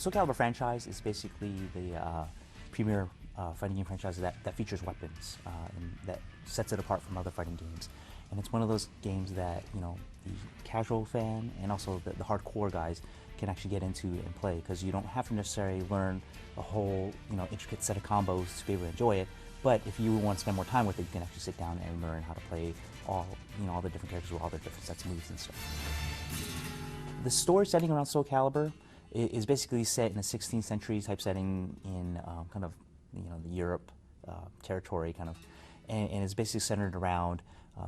SoulCalibur franchise is basically the premier fighting game franchise that features weapons and that sets it apart from other fighting games. And it's one of those games that, you know, the casual fan and also the hardcore guys can actually get into and play, because you don't have to necessarily learn a whole, you know, intricate set of combos to be able to enjoy it. But if you want to spend more time with it, you can actually sit down and learn how to play all, you know, all the different characters with all the different sets of moves and stuff. The story setting around SoulCalibur is basically set in a 16th century type setting in kind of, you know, the Europe territory kind of, and it's basically centered around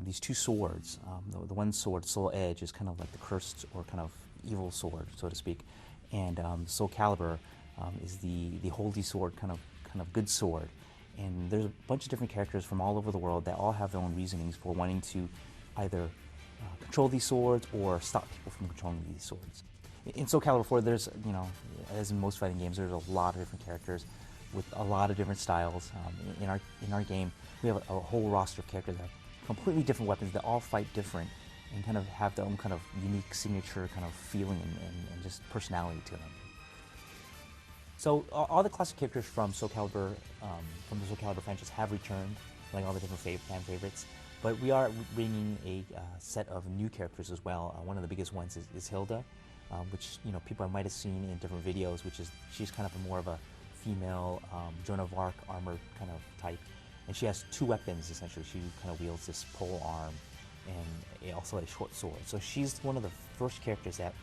these two swords. The one sword, Soul Edge, is kind of like the cursed or kind of evil sword, so to speak, and SoulCalibur is the holy sword, kind of good sword. And there's a bunch of different characters from all over the world that all have their own reasonings for wanting to either control these swords or stop people from controlling these swords. In SoulCalibur 4, there's, you know, as in most fighting games, there's a lot of different characters with a lot of different styles. In our game, we have a whole roster of characters that have completely different weapons that all fight different and kind of have their own kind of unique signature kind of feeling and just personality to them. So all the classic characters from SoulCalibur, from the SoulCalibur franchise, have returned, like all the different fan favorites. But we are bringing a set of new characters as well. One of the biggest ones is Hilda, which, you know, people might have seen in different videos. She's kind of more of a female Joan of Arc armored kind of type, and she has two weapons essentially. She kind of wields this pole arm and also a short sword. So she's one of the first characters that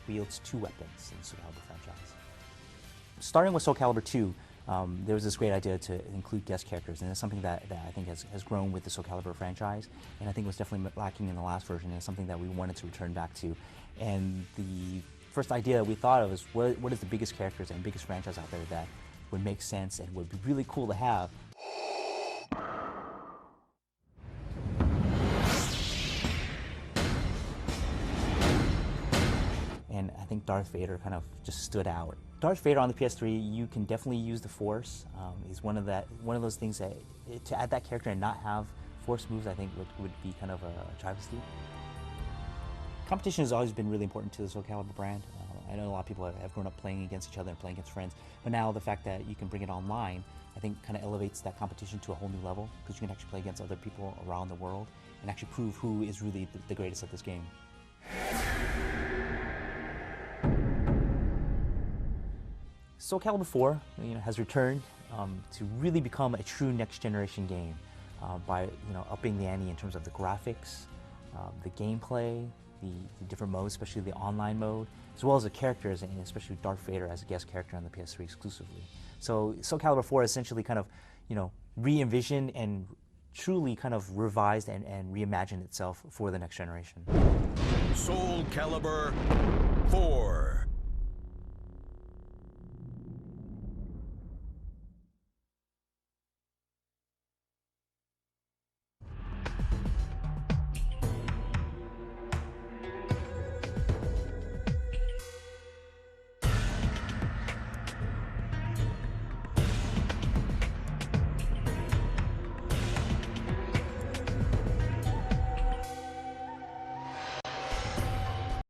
wields two weapons in the SoulCalibur franchise. Starting with SoulCalibur 2, there was this great idea to include guest characters, and it's something that I think has grown with the SoulCalibur franchise, and I think was definitely lacking in the last version, and it's something that we wanted to return back to. And the first idea we thought of is what is the biggest characters and biggest franchise out there that would make sense and would be really cool to have. And I think Darth Vader kind of just stood out. Darth Vader on the PS3, you can definitely use the Force. He's one of those things that, to add that character and not have Force moves, I think would be kind of a travesty. Competition has always been really important to the SoulCalibur brand. I know a lot of people have grown up playing against each other and playing against friends, but now the fact that you can bring it online, I think kind of elevates that competition to a whole new level, because you can actually play against other people around the world and actually prove who is really the greatest at this game. SoulCalibur 4, you know, has returned to really become a true next-generation game by, you know, upping the ante in terms of the graphics, the gameplay, the different modes, especially the online mode, as well as the characters, and especially Darth Vader as a guest character on the PS3 exclusively. So SoulCalibur 4 essentially kind of, you know, re-envisioned and truly kind of revised and reimagined itself for the next generation. SoulCalibur 4.